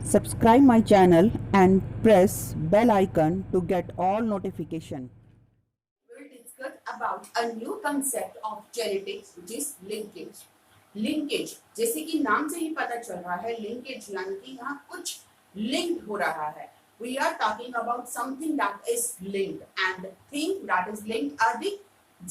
Subscribe my channel and press bell icon to get all notification. We'll discuss about a new concept of genetics which is linkage. Linkage जैसे कि नाम से ही पता चल रहा है लिंकेज यानी कि यहाँ कुछ लिंक हो रहा है. We are talking about something that is linked, and the thing that is linked are the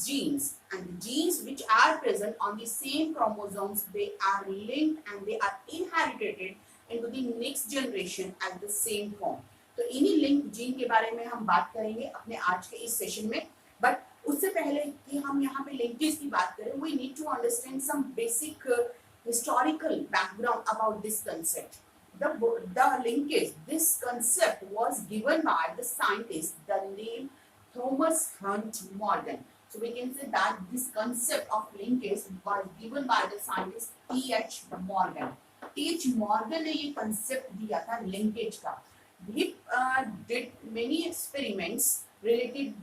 genes, and the genes which are present on the same chromosomes, they are linked and they are inherited into the next generation at the same form. तो इन्हीं link gene के बारे में हम बात करेंगे अपने आज के इस सेशन में. बट उससे पहले कि हम यहाँ पे लिंकेज की बात करें, we need to understand some basic historical background about this concept. The linkage, this concept was given by the scientist, the name Thomas Hunt Morgan. So we can say that this concept of linkage was given by the scientist T.H. Morgan. T.H. Morgan ने ये concept दिया था linkage का. He did many experiments related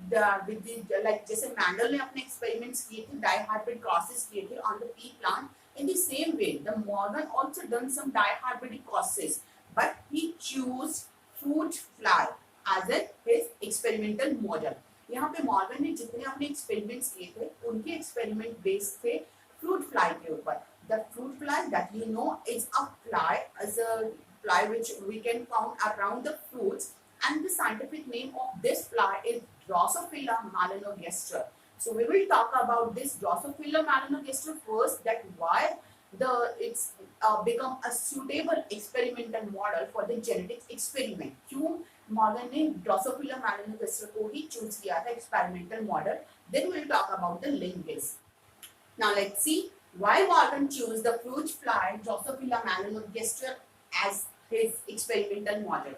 with the like जैसे Mendel ने अपने experiments किए थे dihybrid crosses किए थे on the pea plant. In the same way, the Morgan also done some dihybrid crosses, but he chose fruit fly as a his experimental model. यहाँ पे Morgan ने जितने अपने एक्सपेरिमेंट्स किए थे उनके एक्सपेरिमेंट बेस थे फ्रूट फ्लाई के ऊपर. The fruit fly that you know is a fly, as a fly which we can found around the fruits, and the scientific name of this fly is Drosophila melanogaster. So we will talk about this Drosophila melanogaster first, that why it's become a suitable experimental model for the genetics experiment. क्यों Morgan ने Drosophila melanogaster को ही choose किया था experimental model. Then we will talk about the linkage. Now let's see why Morgan chose the fruit fly Drosophila melanogaster as his experimental model.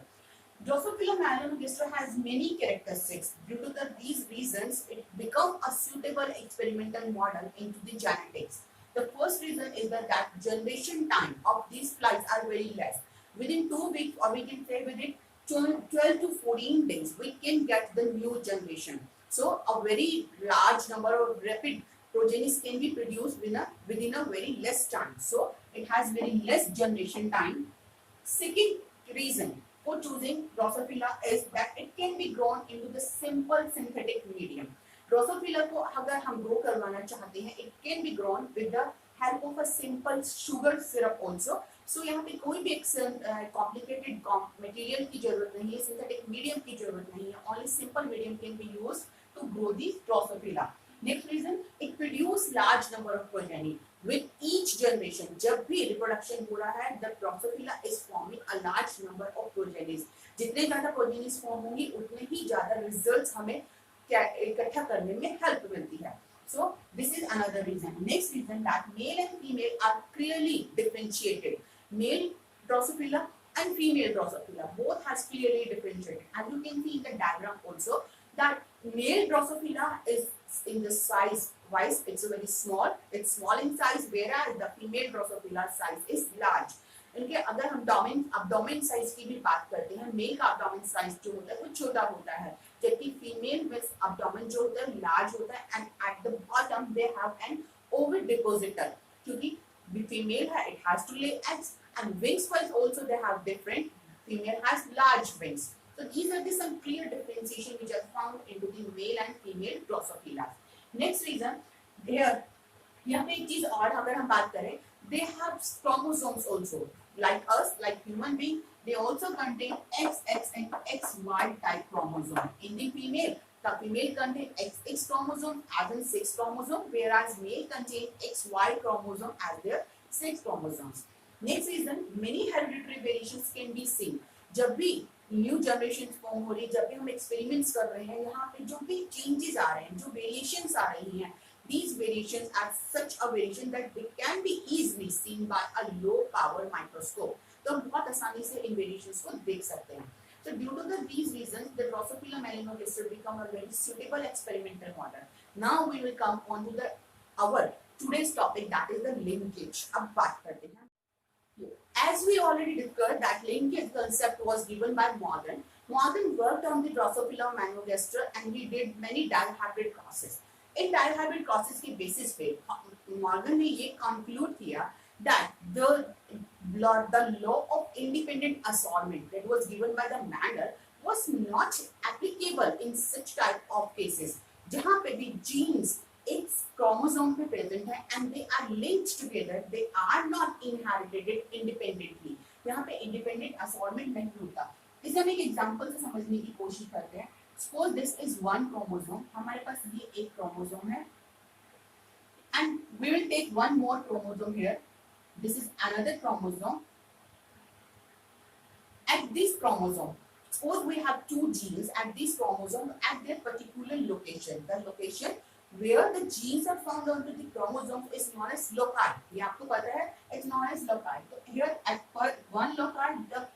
Drosophila melanogaster has many characteristics. Due to these reasons, it become a suitable experimental model into the genetics. The first reason is that generation time of these flies are very less. Within 2 weeks, or we can say within 12 to 14 days, we can get the new generation. So a very large number of rapid progenies can be produced within a very less time. So it has very less generation time. Second reason for choosing Drosophila is that it can be grown into the simple synthetic medium. Drosophila को अगर हम grow करवाना चाहते हैं, it can be grown with the help of a simple sugar syrup also. So यहाँ पे कोई भी complicated material की जरूरत नहीं है, synthetic medium की जरूरत नहीं है. Only simple medium can be used to grow the Drosophila. Next reason, it produce large number of progeny. With each generation, जब भी reproduction हो रहा है, the Drosophila is forming a large number of progenies. जितने ज़्यादा progenies form होंगी, उतने ही ज़्यादा results हमें इकट्ठा करने में help मिलती है. So this is another reason. Next reason, that male and female are clearly differentiated. Male Drosophila and female Drosophila both has clearly differentiated. As you can see in the diagram also, that male Drosophila is in the size wise, it's very small. It's small in size, whereas the female Drosophila size is large. इनके अगर हम abdomen size की भी बात करते हैं, mail का abdomen size जो होता है वो छोटा होता है, जबकि फीमेल में abdomen जो होता है large होता है, and at the bottom they have an ovid depositor. क्योंकि female है, it has to lay eggs, and wings wise also they have different. Female has large wings. So these are the some clear differentiation which are found into the male and female Drosophila. Next reason, here यहाँ पे एक चीज और अगर हम बात करें, they have chromosomes also like us, like human being. They also contain XX and XY type chromosome. In the female, the female contain XX chromosome as in 6 chromosome, whereas male contain XY chromosome as their 6 chromosomes. Next reason, many hereditary variations can be seen. जब भी new generation form हो रही है, जब भी हम experiments कर रहे हैं, यहाँ पे जो भी चेंजेस आ रहे हैं, जो वेरिएशंस आ रही हैं, these variations are such a variation that they can be easily seen by a low power microscope. तो हम बहुत आसानी से इन वेरिएशंस को देख सकते हैं. So due to these reasons, the Drosophila melanogaster become a very suitable experimental model. Now we will come on to our today's topic, that is the linkage. अब बात करते हैं. As we already discussed, that linkage concept was given by Morgan. Morgan worked on the Drosophila melanogaster and he did many dihybrid crosses. In dihybrid crosses के basis पे Morgan ने ये conclude किया that the the law of independent assortment that was given by the Mendel was not applicable in such type of cases जहाँ पे भी genes एक chromosome पे present है and they are linked together, they are not inherited independently. यहाँ पे independent assortment नहीं होता. इसे हम एक एग्जांपल से समझने की कोशिश करते हैं. Suppose this is one chromosome. हमारे पास ये एक chromosome है and we will take one more chromosome here. This is another chromosome. At this chromosome, suppose we have two genes at this chromosome at their particular location. The location where the genes are found onto the chromosome is known as loci. ये आपको पता है, it's known as loci. So here at one loci the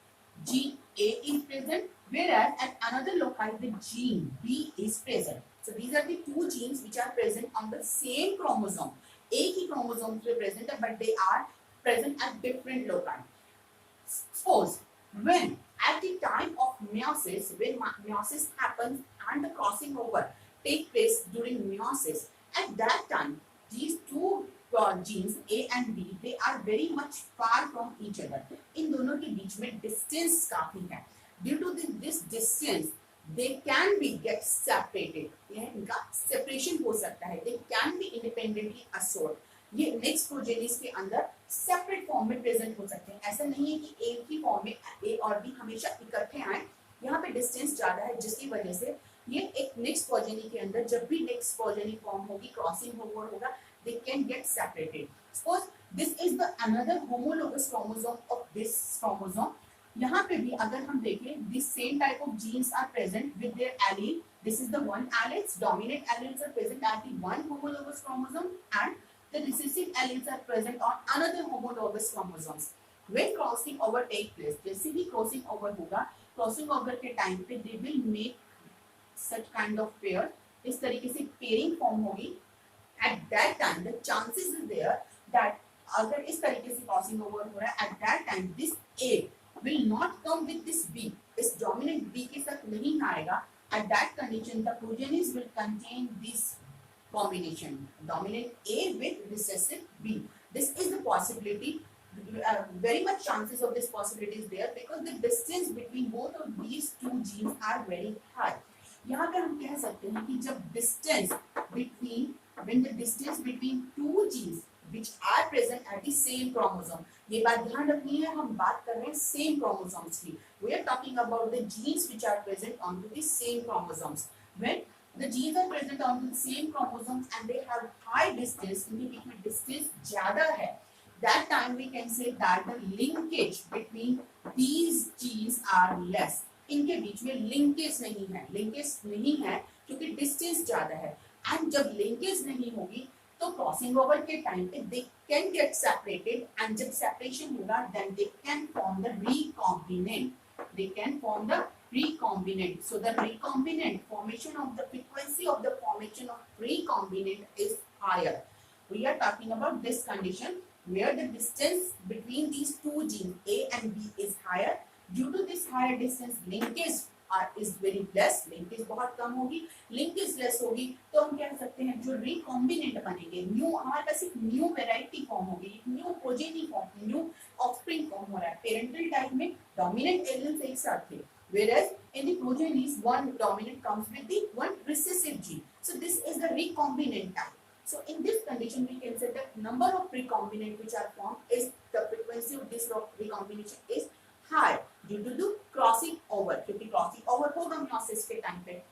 gene A is present, whereas at another loci the gene B is present. So these are the two genes which are present on the same chromosome. एक ही chromosome पे present है, but they are present at different loci. Suppose when at the time of meiosis, when meiosis happens and the crossing over take place during meiosis, at that time these two genes A and B they are very much far from each other. इन दोनों के बीच में distance काफी है. Due to this distance, they can be get separated. यह इनका separation हो सकता है. They can be independently assorted. ये नेक्स्ट प्रोजेनिस के अंदर सेपरेट फॉर्म में प्रेजेंट हो सकते हैं. ऐसा नहीं है कि एक ही फॉर्म में ए और बी हमेशा इकट्ठे आए. यहाँ पे डिस्टेंस ज्यादा है जिसकी वजह से ये एक नेक्स्ट प्रोजेनी के अंदर जब भी नेक्स्ट प्रोजेनी फॉर्म होगी, क्रॉसिंग होगा, they can get separated. Suppose this is the another homologous chromosome of this chromosome. यहाँ पे भी अगर हम देखें the same type of genes are present with their allele. This is the one alleles, dominant alleles are present at the one homologous chromosome and the recessive alleles are present on another homologous chromosomes. When crossing over take place, जैसे ही crossing over होगा, crossing over के time पे they will make such kind of pair. इस तरीके से pairing form होगी. At that time, the chances is there that अगर इस तरीके से crossing over हो रहा है, at that time this A will not come with this B. इस dominant B के साथ नहीं आएगा. At that condition, the progenies will contain this combination, dominant A with recessive B. This is the possibility. Very much chances of this possibility is there because the distance between both of these two genes are very high. यहाँ पे हम कह सकते हैं कि जब distance between when the distance between two genes which are present at the same chromosome, ये बात ध्यान रखनी है, हम बात कर रहे हैं same chromosomes की. We are talking about the genes which are present onto the same chromosomes. When the genes are present on the same chromosomes and they have high distance, इनके बीच में distance ज़्यादा है, that time we can say that the linkage between these genes are less. इनके बीच में linkage नहीं है क्योंकि distance ज़्यादा है. And जब linkage नहीं होगी तो crossing over के time पे they can get separated and जब separation होगा then they can form the recombinant. So the recombinant formation of the frequency of the formation of recombinant is higher. We are talking about this condition where the distance between these two genes A and B is higher. Due to this higher distance, linkage is very less. Linkage बहुत कम होगी. Linkage less होगी तो हम कह सकते हैं जो recombinant बनेंगे, new हमारे पास एक new variety form होगी, new progeny form, new offspring form हो रहा है. Parental type में dominant alleles एक साथ थे, whereas in the progenies one dominant comes with the one recessive gene. So this is the recombinant type. So in this condition we can say that number of recombinant which are formed is the frequency of this recombination is high due to the crossing over. क्योंकि crossing over होगा meiosis के time पे.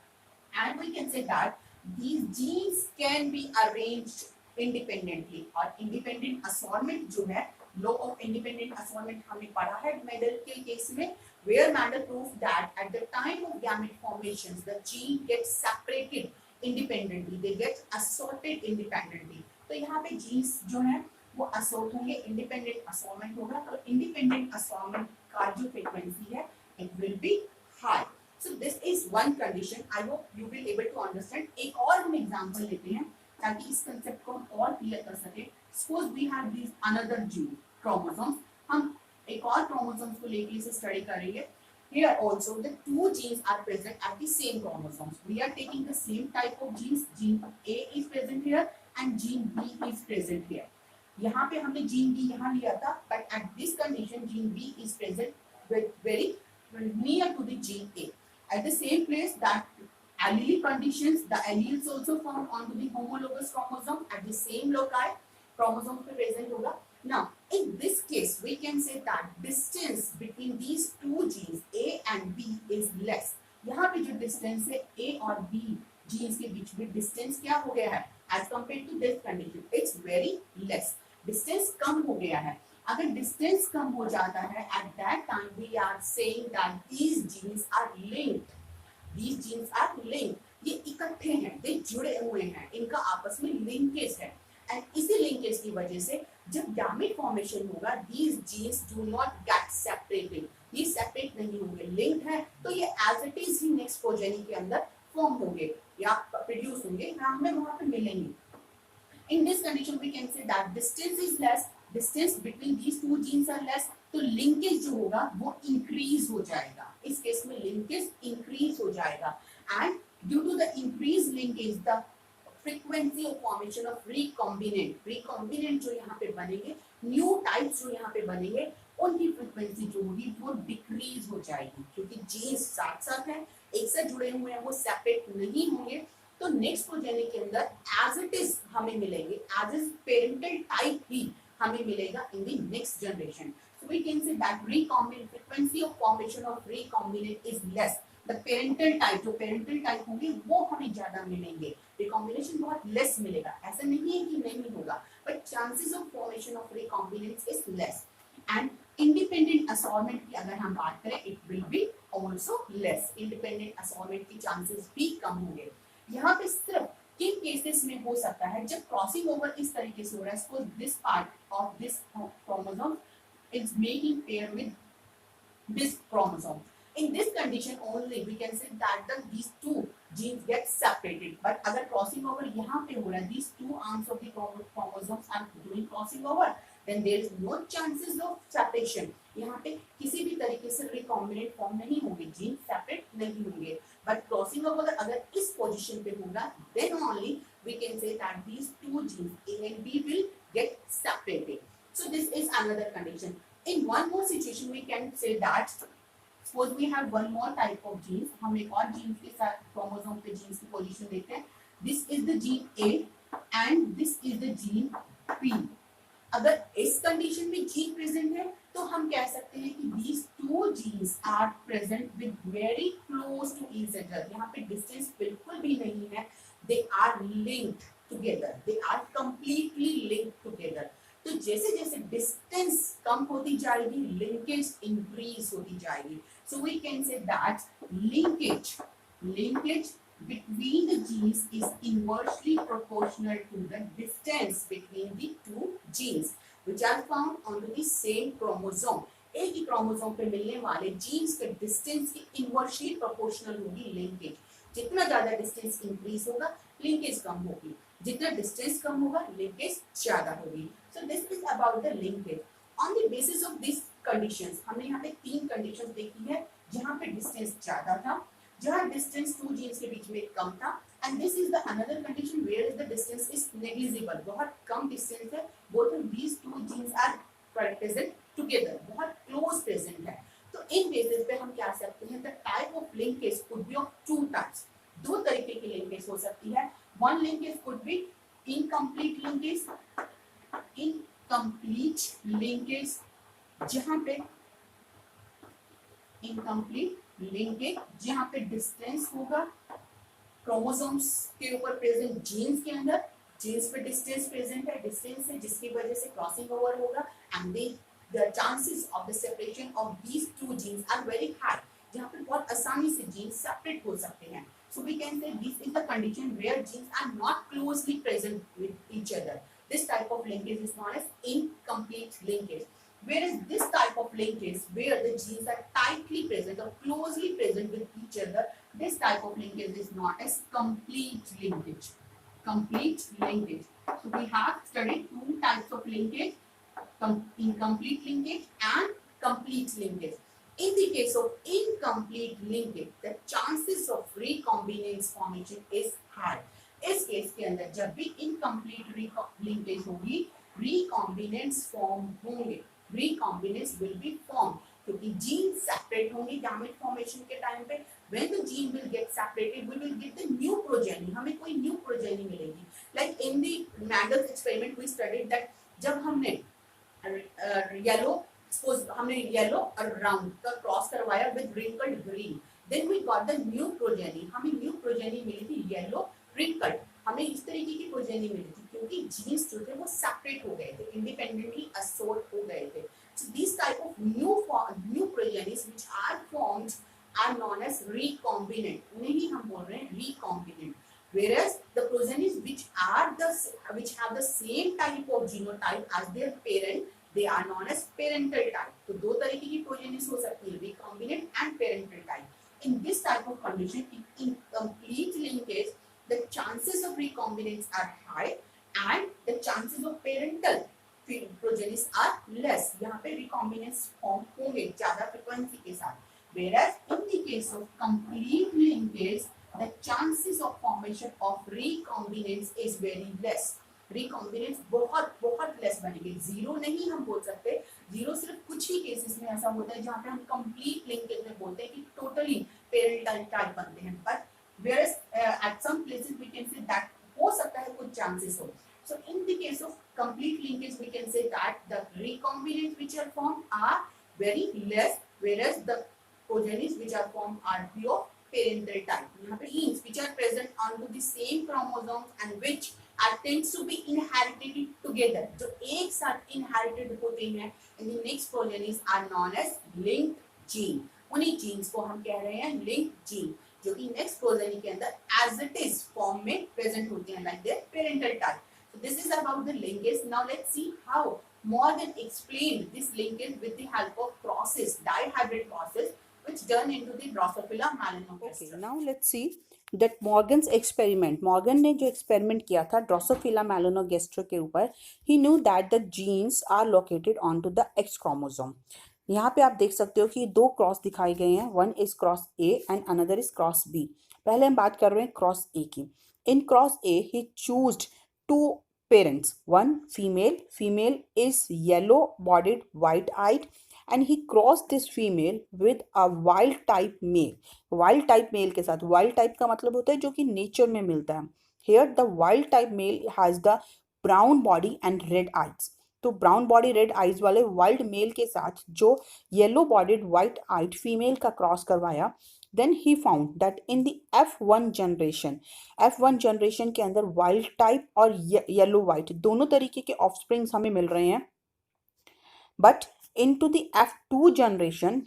And we can say that these genes can be arranged independently. और independent assortment जो है, law of independent assortment हमने पढ़ा है Mendel के case में, where Mendel proved that at the time of gamete formations the gene gets separated independently, they get assorted independently. तो यहाँ पे genes जो है वो assort होंगे, independent assortment होगा, तो independent assortment का जो frequency है it will be high. So this is one condition. I hope you will able to understand. एक और हम example लेते हैं ताकि इस concept को हम और clear कर सके. Suppose we have these another gene chromosomes. हम एक और chromosomes को लेके इसे study करेंगे. Here also the two genes are present at the same chromosomes. We are taking the same type of genes. Gene A is present here and gene B is present here. यहाँ पे हमने gene B यहाँ लिया था, but at this condition gene B is present with very near to the gene A. At the same place that allelic conditions, the alleles also found onto the homologous chromosome at the same loci, chromosome पे present होगा. Now, in this case, we can say that distance between these two genes A and B is less. यहाँ पे जो distance है A और B genes के बीच में distance क्या हो गया है? As compared to this condition, it's very less. Distance कम हो गया है. अगर डिस्टेंस कम हो जाता है at that time we are saying that these genes are linked. These genes are linked, ये इकट्ठे हैं, ये जुड़े हुए हैं, इनका आपस में लिंकेज है. एंड इसी लिंकेज की वजह से जब गैमेट फॉर्मेशन होगा these genes do not get separated. ये सेपरेट नहीं होंगे, लिंक्ड है तो ये एज इट इज ही नेक्स्ट प्रोजेनी के अंदर फॉर्म होंगे या प्रोड्यूस होंगे, हमें वहां पे मिलेंगे. In this condition we can say that distance is less, distance between these two genes are less, तो linkage जो होगा वो increase हो जाएगा. इस केस में linkage increase हो जाएगा and due to the increased linkage the frequency of formation of recombinant जो यहाँ पे बनेंगे, new types जो यहाँ पे बनेंगे, उनकी frequency जो होगी वो decrease हो जाएगी क्योंकि genes साथ साथ हैं, एक साथ जुड़े हुए हैं, वो separate नहीं होंगे. तो नेक्स्ट प्रोजेनी के अंदर एज इट इज हमें मिलेंगे, एज इज पेरेंटल टाइप ही हमें मिलेगा in the next generation. So we can say that recombinant frequency of formation of recombinant is less. The parental type, जो पेरेंटल टाइप होंगे वो हमें ज्यादा मिलेंगे, रिकॉम्बिनेशन बहुत लेस मिलेगा. ऐसा नहीं है कि नहीं होगा, but chances of formation of recombinants is less. And independent assortment की अगर हम बात करें it will be also less. Independent assortment की चांसेस भी कम होंगे. यहाँ पे सिर्फ किन केसेस में हो सकता है जब क्रॉसिंग ओवर इस तरीके से हो रहा है. Suppose this part of this chromosome is making pair with this chromosome. In this condition only we can say that these two genes get separated. But अगर crossing over यहाँ पे हो रहा है, these two arms of the chromosomes are doing crossing over, then there is no chances of separation. यहाँ पे किसी भी तरीके से recombinant form नहीं होंगे, genes separate नहीं होंगे. But crossing over अगर इस position पे होगा, then only we can say that these two genes A and B will get separated. So this is another condition. In one more situation we can say that suppose we have one more type of genes. हम एक और genes के साथ chromosome पे genes की position देखते हैं. This is the gene A and this is the gene P. अगर इस condition में gene present है तो हम कह सकते हैं कि these two genes are present with very close to each other. यहाँ पे distance बिल्कुल भी नहीं है. They are linked together. They are completely linked together. तो जैसे जैसे डिस्टेंस कम होती जाएगी लिंकेज इंक्रीज होती जाएगी. So we can say that linkage between the genes is inversely proportional to the distance between the two genes which are found on the same chromosome. एक ही chromosome पे मिलने वाले जीन्स के distance की inversely proportional होगी linkage. जितना ज्यादा distance increase होगा लिंकेज कम होगी, जितना डिस्टेंस कम होगा लिंकेज ज्यादा होगी. सो this is about the linkage. On the basis of this conditions हमने यहाँ पे 3 कंडीशंस देखी है जहाँ पे डिस्टेंस ज्यादा था, जहाँ डिस्टेंस 2 जीन्स के बीच में कम था. And this is the another condition where is the distance is negligible. बहुत कम डिस्टेंस है, both of these 2 genes are present together, बहुत क्लोज प्रेजेंट है. तो इन केसेस पे हम क्या सकते हैं, the type of linkage could be of 2 types. 2 तरीके की लिंकेज हो सकती है. One linkage could be incomplete linkage, incomplete linkage जहां पे इनकम्प्लीट लिंकेज जहां पे डिस्टेंस होगा क्रोमोसोम्स के ऊपर प्रेजेंट जीन्स के अंदर, जीन्स पे डिस्टेंस प्रेजेंट है, डिस्टेंस है जिसकी वजह से क्रॉसिंग ओवर होगा and the chances of the separation of these two genes are very high. जहाँ पे बहुत आसानी से genes separate हो सकते हैं. So we can say this is the condition where genes are not closely present with each other. This type of linkage is known as incomplete linkage. Whereas this type of linkage where the genes are tightly present or closely present with each other, this type of linkage is known as complete linkage. Complete linkage. So we have studied 2 types of linkage, incomplete linkage and complete linkage. In the case of incomplete linkage, the chances of recombinance formation is high. इस case के अंदर जब भी incomplete linkage होगी recombinants form होंगे, recombinants will be form, क्योंकि gene separate होंगे gamete formation के टाइम पे। when the gene will get separated we will get the new progeny, हमें कोई new progeny मिलेगी। like in the Mendel's experiment we studied that जब हमने yellow suppose हमने येलो और ब्राउन का क्रॉस करवाया with wrinkled green, then we got the new progeny, हमें न्यू प्रोजेनी मिली थी येलो रिंकल्ड, हमें इस तरीके की प्रोजेनी मिली थी क्योंकि जीन्स जो थे वो सेपरेट हो गए थे, इंडिपेंडेंटली असोर्ट हो गए थे। so these type of new progenies which are formed are known as recombinant, उन्हें ही हम बोल रहे हैं recombinant, whereas the progenies which have the same type of genotype as their parent they are known as parental type। तो दो तरीके की progenies हो सकती है, recombinant and parental type। in this type of condition in complete linkage the chances of recombinants are high and the chances of parental progenies are less, यहाँ पे recombinants form होंगे ज्यादा frequency के साथ, whereas in the case of complete linkage the chances of formation of recombinants is very less। recombinants बहुत बहुत less बनेंगे, zero नहीं हम बोल सकते, जीरो सिर्फ कुछ ही केसेस में ऐसा होता है जहाँ पे हम कंप्लीट लिंकेज में बोलते हैं कि टोटली पेरेंटल टाइप बनते हैं, but whereas at some places we can say that हो सकता है कुछ चांसेस हो। so in the case of complete linkage we can say that the recombinants which are formed are very less, whereas the progenies which are formed are pure parental type। यहाँ पे genes which are present onto the same chromosomes and which are tends to be inherited together, जो एक साथ inherited होते हैं and the next progenies are known as linked gene। उन्हीं genes को हम कह रहे हैं linked gene, जो कि next progeny के अंदर as it is form में present होते हैं like their parental type। so this is about the linkage। now let's see how Morgan explained this linkage with the help of process, dihybrid process which done into the Drosophila melanogaster। Okay, now let's see that Morgan's experiment. Morgan ने जो experiment किया था Drosophila melanogaster के ऊपर, he knew that the genes are located onto the X chromosome। यहाँ पे आप देख सकते हो कि दो क्रॉस दिखाए गए हैं, one is cross A and another is cross B. पहले हम बात कर रहे हैं क्रॉस ए की। In cross A he choosed two parents, one female is yellow bodied white eyed and he crossed this female with a wild type male। wild type male के साथ, wild type का मतलब होता है जो कि nature में मिलता है। here the wild type male has the brown body and red eyes। तो ब्राउन बॉडी रेड आइज वाले वाइल्ड मेल के साथ जो yellow bodied white eyed female का क्रॉस करवाया, then he found that in the F1 generation के अंदर wild type और येलो वाइट दोनों तरीके के ऑफस्प्रिंग्स हमें मिल रहे हैं। But into the F2 generation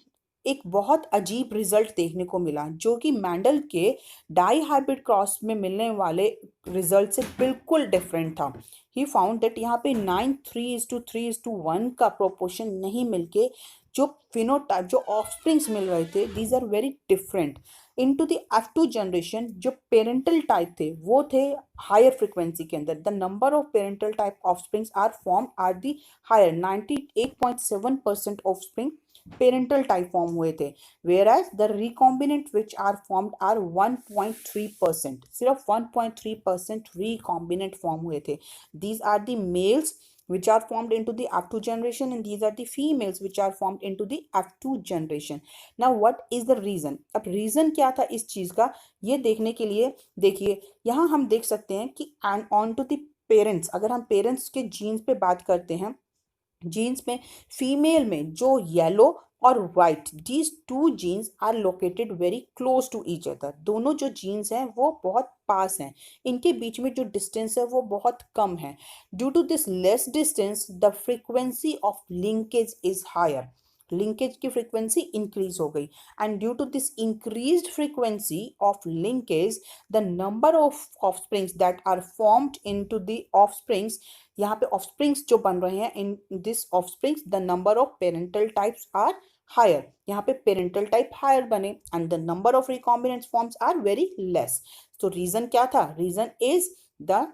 एक बहुत अजीब रिजल्ट देखने को मिला जो कि मैंडल के डाई हाइब्रिड क्रॉस में मिलने वाले रिजल्ट से बिल्कुल डिफरेंट था। ही फाउंड दैट यहाँ पे 9:3:3:1 का प्रोपोर्शन नहीं मिलके जो फिनोटाइप जो ऑफस्प्रिंग्स मिल रहे थे these are very different. Into the F2 generation जो पेरेंटल टाइप थे वो थे हायर फ्रिक्वेंसी के अंदर। The number of parental type offsprings are form are the higher, 98.7% offspring parental type form हुए थे, whereas the recombinant which are formed are 1.3%, सिर्फ 1.3% recombinant form हुए थे। These are the males which are formed into the F2 generation and these are the females which are formed into the F2 generation। Now what is the reason? अब reason क्या था इस चीज का ये देखने के लिए देखिए यहाँ हम देख सकते हैं कि on to the parents, अगर हम पेरेंट्स के जीन्स पे बात करते हैं, जीन्स में फीमेल में जो येलो और white these two genes are located very close to each other. दोनों जो जीन्स हैं वो बहुत पास हैं, इनके बीच में जो डिस्टेंस है वो बहुत कम है। Due to this less distance the frequency of linkage is higher, linkage की फ्रीक्वेंसी इंक्रीज हो गई and due to this increased frequency of linkage the number of offsprings that are formed into the offsprings, यहाँ पे offsprings जो बन रहे हैं in this offsprings the number of parental types are higher, यहाँ पे पेरेंटल टाइप हायर बने and the number of recombinant forms are very less. तो रीजन क्या था? Reason is the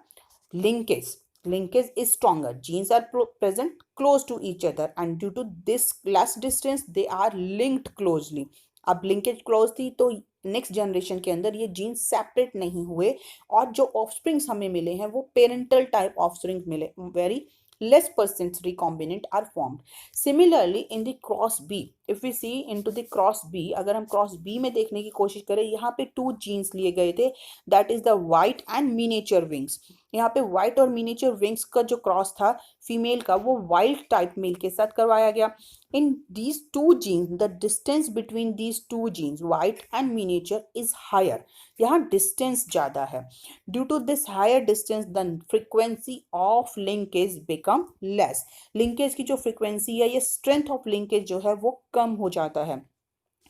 linkage is stronger, genes are present close to each other and due to this less distance they are linked closely। अब linkage close थी तो next generation के अंदर ये gene separate नहीं हुए और जो ऑफस्प्रिंग्स हमें मिले हैं वो पेरेंटल टाइप ऑफस्प्रिंग मिले, very less percent recombinant are formed. Similarly, in the cross B, if we see into the cross B, अगर हम cross B में देखने की कोशिश करें, यहाँ पे 2 genes लिए गए थे, that is the white and miniature wings. यहाँ पे white और miniature wings का जो क्रॉस था फीमेल का, वो wild type मेल के साथ करवाया गया. In these two genes, the distance between these two genes, white and miniature, is higher. यहाँ distance ज़्यादा है. Due to this higher distance, the frequency of linkage become less. Linkage की जो frequency है, ये strength of linkage जो है वो कम हो जाता है.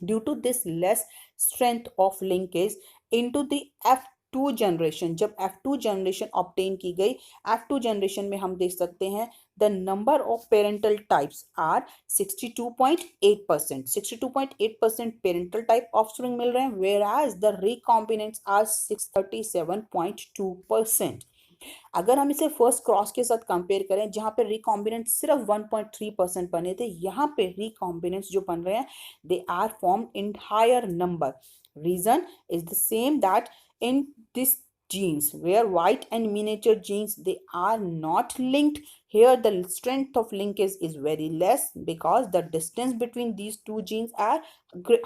Due to this less strength of linkage into the F2 generation, जब F2 generation obtain की गई, F2 generation में हम देख सकते हैं the number of parental types are 62.8%. 62.8% parental type offspring मिल रहे हैं, whereas the recombinants are 637.2%. अगर हम इसे फर्स्ट क्रॉस के साथ कंपेयर करें, जहां पे रिकॉम्बिनेंट सिर्फ 1.3% बने थे, यहाँ पे रिकॉम्बिनेंट्स जो बन रहे हैं, they are form in higher number. Reason is the same that in this genes where white and miniature genes, they are not linked. Here the strength of linkage is very less because the distance between these two genes are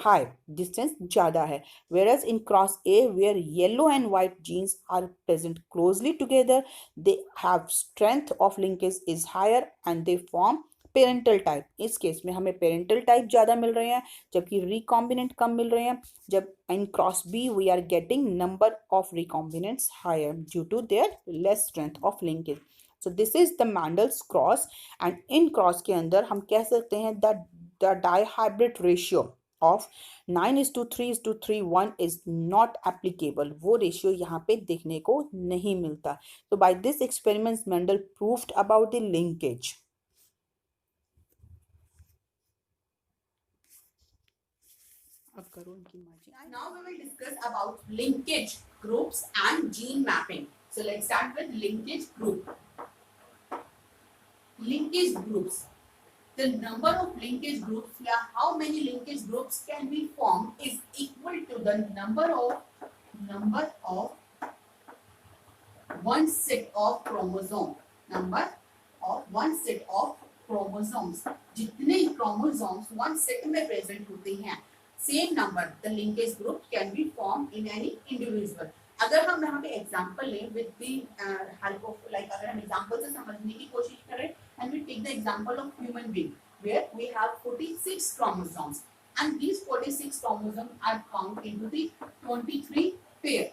high. Distance ज़्यादा है. Whereas in cross A, where yellow and white genes are present closely together, they have strength of linkage is higher and they form parental type. इस case में हमें parental type ज़्यादा मिल रहे हैं, जबकि recombinant कम मिल रहे हैं. जब in cross B we are getting number of recombinants higher due to their less strength of linkage. So this is the Mendel's cross. And in cross के अंदर हम कह सकते हैं that the dihybrid ratio of 9:3:3:1 is not applicable. वो ratio यहाँ पे देखने को नहीं मिलता. So by this experiments Mendel proved about the linkage. Now we will discuss about linkage groups and gene mapping. So let's start with linkage group. Linkage groups. The number of linkage groups, how many linkage groups can be formed, is equal to the number of one set of chromosome. Number of one set of chromosomes. जितने chromosomes one set में present होते हैं, same number the linkage group can be formed in any individual. अगर हम यहाँ पे example लें with the help of like अगर हम एग्जाम्पल से समझने की कोशिश करें and we take the example of human being where we have 46 chromosomes and these 46 chromosomes are found into the 23 pair.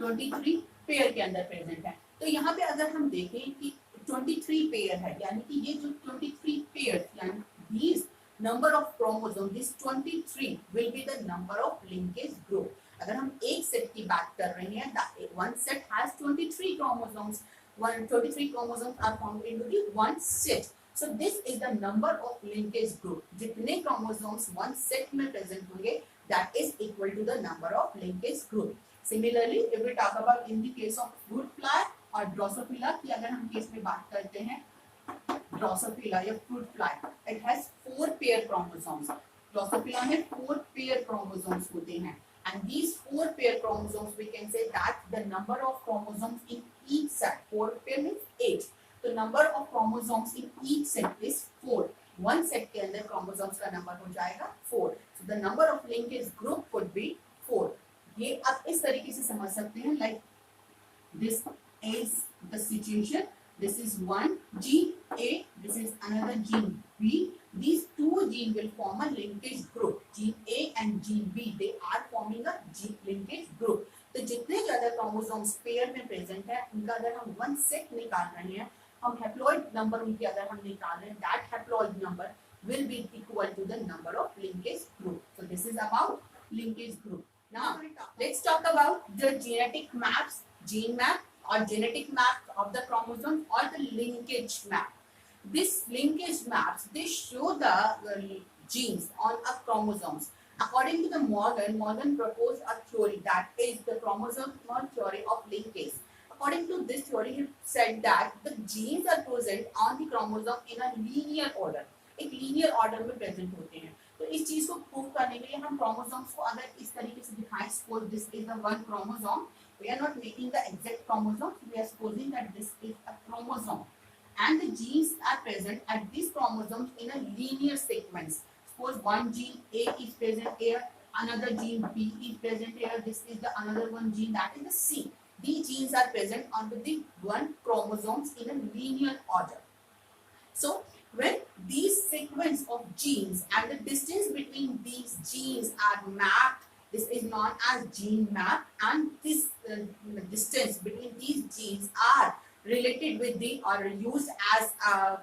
23 pair के अंदर प्रेजेंट है. तो यहाँ पे अगर हम देखें कि 23 पेयर है, यानी कि ये जो 23 पेयर यानी these number of chromosomes, this 23 will be the number of linkage group. अगर हम एक सेट की बात कर रहे हैं, one set has 23 chromosomes. 23 chromosomes are formed into the one set. So this is the number of linkage group. जितने chromosomes one set में present होंगे, that is equal to the number of linkage group. Similarly, if we talk about in the case of fruit fly or Drosophila, कि अगर हम case में बात करते हैं Drosophila या fruit fly, it has 4 pair chromosomes. Drosophila में 4 pair chromosomes होते हैं, and these 4 pair chromosomes we can say that the number of chromosomes in each set, 4 pair means 8. The number of chromosomes in each set is 4. One set के अंदर chromosomes का number हो जाएगा 4. So the number of linkage group could be 4. ये आप इस तरीके से समझ सकते हैं, like this is the situation. This is one gene A, this is another gene B. These two genes will form a linkage group. Gene A and gene B, they are forming a gene linkage group. तो जितने ज़्यादा chromosomes pair में present है, उनका अगर हम one set निकाल रहे हैं, हम हैप्लॉइड नंबर उनके अगर हम निकाल रहे हैं, that haploid number will be equal to the number of linkage group. So this is about linkage group. Now let's talk about the genetic maps, gene map or genetic map of the chromosome or the linkage map. This linkage maps, they show the genes on a chromosomes. According to the Morgan proposed a theory that is the chromosomal theory of linkage. According to this theory, he said that the genes are present on the chromosome in a linear order. एक linear order में present होते हैं. तो इस चीज को prove करने के लिए हम क्रोमोसोम्स को अगर इस तरीके से दिखाएं, suppose this is the one chromosome, we are not making the exact chromosome, we are supposing that this is a chromosome and the genes are present at these chromosomes in a linear sequence. Suppose one gene A is present here, another gene B is present here, this is the another one gene, that is the C. These genes are present on the one chromosomes in a linear order. So when these sequence of genes and the distance between these genes are mapped, this is known as gene map, and this distance between these genes are related with the or used as a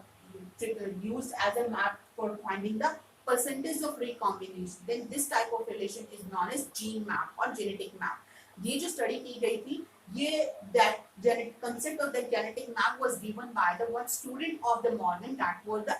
map for finding the percentage of recombination. Then this type of relation is known as gene map or genetic map. ये जो study की गई थी, ये that genetic concept of the genetic map was given by the one student of the Morgan, that was the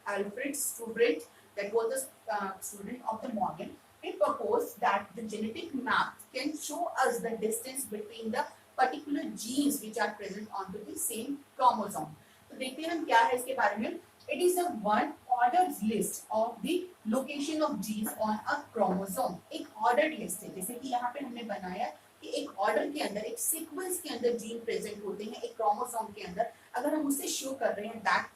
Alfred Student, that was the student of the Morgan. He proposed that the genetic map can show us the distance between the particular genes which are present onto the same chromosome. तो देखते हैं हम क्या है इसके बारे में. It is a one ordered list of the location of genes on a chromosome. एक ordered list है, जैसे कि यहाँ पे हमने बनाया कि एक ऑर्डर के अंदर, एक सीक्वेंस के अंदर जीन प्रेजेंट होते हैं एक क्रोमोसोम के अंदर. अगर हम उसे शो कर रहे हैं, that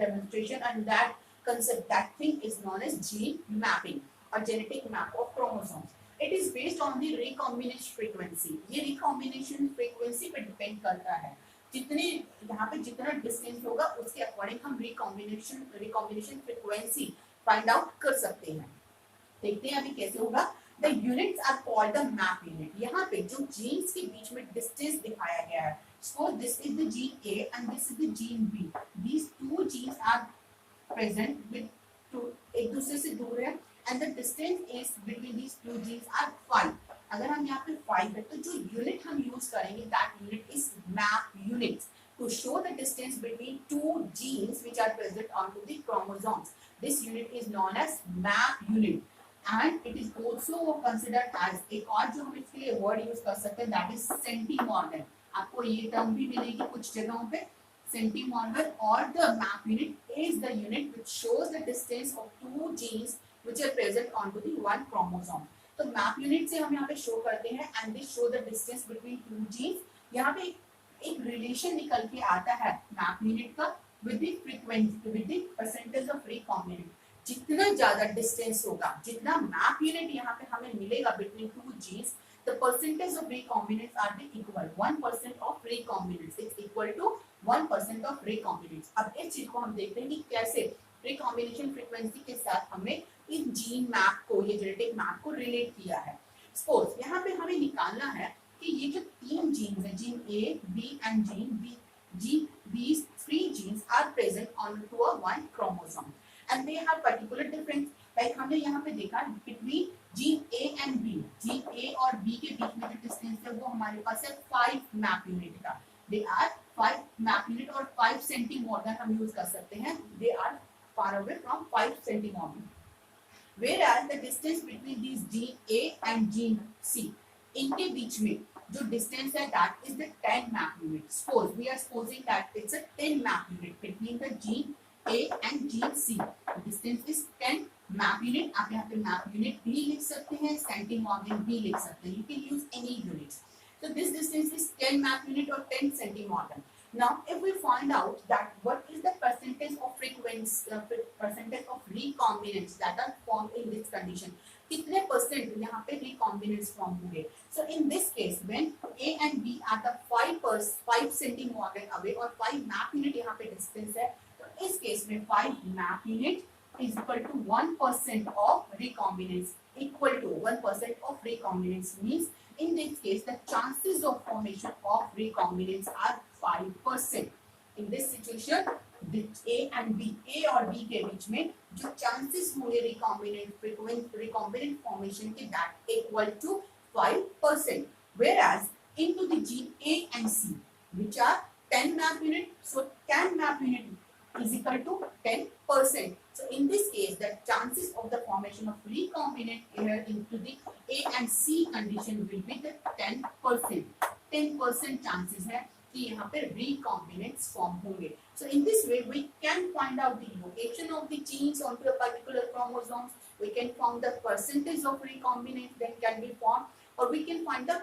demonstration and that concept, that thing is known as gene mapping or genetic map of chromosomes. It is based on the recombination frequency. ये recombination frequency पे डिपेंड करता है. जितने यहाँ पे जितना डिस्टेंस होगा उसके अकॉर्डिंग हम recombination frequency फाइंड आउट कर सकते हैं. देखते हैं अभी कैसे होगा. The units are called the map unit. यहाँ पे जो genes के बीच में distance दिखाया गया है. Suppose this is the gene A and this is the gene B. These two genes are present with two, एक दूसरे से दूर है, and the distance is between these two genes are 5. अगर हम यहाँ पे 5 है तो जो unit हम use करेंगे, that unit is map unit to show the distance between two genes which are present onto the chromosomes. This unit is known as map unit. And it is also considered as, एक और जो हम इसके लिए word use कर सकते हैं, that is सेंटीमॉर्गन. आपको ये टर्म भी मिलेगी कुछ जगहों पे, सेंटीमॉर्गन. और the map unit is the unit which shows the distance of two genes which are present on to the one chromosome. तो मैप यूनिट से हम यहाँ पे शो करते हैं and this show the distance between two genes. यहाँ पे एक रिलेशन निकल के आता है मैप यूनिट का with the frequency, with the percentage of recombinant. जितना ज्यादा डिस्टेंस होगा, जितना मैप यूनिट यहाँ पे हमें मिलेगा between two genes, the percentage of recombinants are the equal. 1% of recombinants is equal to 1% of recombinants. अब इस चीज को हम देखते हैं कि कैसे recombination frequency के साथ हमने इस जीन मैप को, ये जेनेटिक मैप को रिलेट किया है. सपोज यहाँ पे हमें निकालना है कि ये जो तीन जीन्स है, gene A, B and gene B, these three genes are present onto a one chromosome. And they have particular difference. Like हमने यहाँ पे देखा between gene A and B, gene A और B के बीच में जो डिस्टेंस है वो हमारे पास है 5 मैप यूनिट का. They are 5 मैप यूनिट और 5 सेंटीमॉर्गन हम यूज कर सकते हैं. They are far away from 5 सेंटीमॉर्गन. Whereas the distance between these gene A and gene C, इनके बीच में जो डिस्टेंस है that is the 10 map unit. Suppose we are supposing that it's a 10 map unit between the gene A and gene C. The distance is 10 map unit. आप यहाँ पे map unit भी लिख सकते हैं, सेंटीमॉर्गन भी लिख सकते हैं. You can use any units. So this distance is 10 map unit और 10 सेंटीमॉर्गन. Now, if we find out that what is the percentage of frequency, percentage of recombinants that are formed in this condition, कितने percent यहाँ पे recombinants form होंगे. So in this case, when A and B are the 5 सेंटीमॉर्गन away और 5 map unit यहाँ पे distance है, तो इस केस में 5 map unit is equal to 1% of recombinants. Equal to 1% of recombinants means in this case the chances of formation of recombinants are 5%. In this situation, the A and B, A और B के बीच में जो chances होंगे recombinant formation के, that equal to 5%. Whereas into the gene A and C, which are 10 map unit, so 10 map unit is equal to 10%. So in this case, the chances of the formation of recombinant here into the A and C condition will be the 10%. 10% chances है कि यहाँ पे recombinants form होंगे. So in this way, we can find out the location of the genes onto a particular chromosomes. We can find the percentage of recombinants that can be formed, or we can find the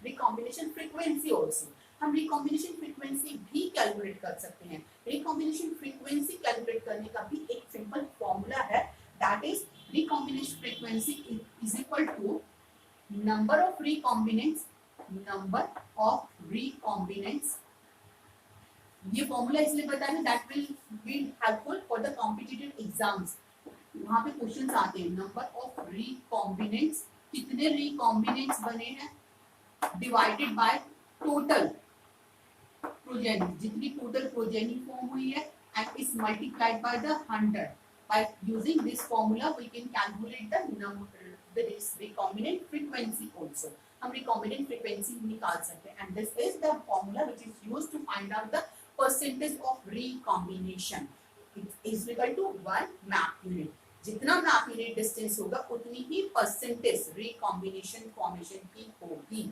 recombination frequency also. हम recombination frequency भी calculate कर सकते हैं। Recombination frequency calculate करने का भी एक simple formula है, that is recombination frequency is equal to number of recombinants. ये फॉर्मूला इसलिए बताया है that will be helpful for the competitive exams. वहां पे क्वेश्चंस आते हैं, नंबर ऑफ रिकॉम्बिनेंट्स, कितने रिकॉम्बिनेंट्स बने हैं, डिवाइडेड बाय टोटल प्रोजेनी, जितनी टोटल प्रोजेनी फॉर्म हुई है, and is multiplied by the 100। by using this formula we can calculate the number, the recombinant frequency also। हम recombinant frequency निकाल सकते हैं, and this is the formula which is used to find out the percentage of recombination। it is equal to 1 map unit। जितना map unit distance होगा उतनी ही percentage recombination formation की होगी।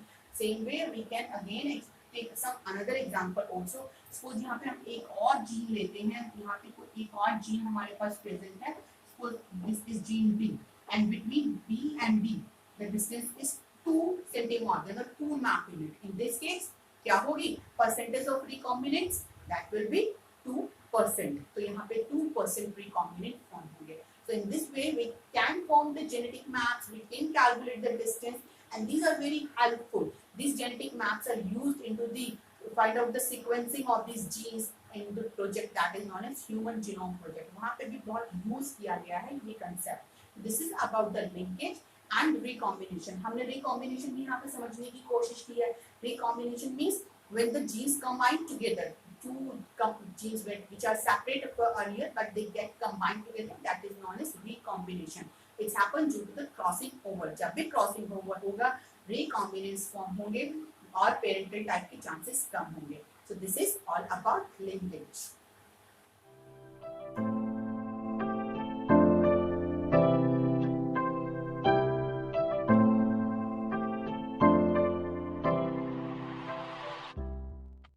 same way we can again take some another example also। Suppose यहाँ पे हम एक और जीन लेते हैं, यहाँ पे कोई एक और जीन हमारे पास प्रेजेंट है, suppose this is gene B, and between B and D the distance is 2 centimetre और 2 map unit. In this case क्या होगी, percentage of recombinants that will be 2%। तो यहाँ पे 2% रिकॉम्बिनेंट फॉर्म होंगे। So in this way we can form the genetic maps, we can calculate the distance, and these are very helpful। These genetic maps are used into the find out the sequencing of these genes in the project that is known as Human Genome Project। वहाँ पे भी बहुत use किया गया है ये concept. This is about the linkage and recombination. हमने recombination भी यहाँ पे समझने की कोशिश की है। Recombination means when the genes combine together, two genes which are separate earlier but they get combined together, that is known as recombination। It's happened due to the crossing over। जब भी crossing over होगा recombinants form होंगे और parental type के chances कम होंगे। So this is all about linkage।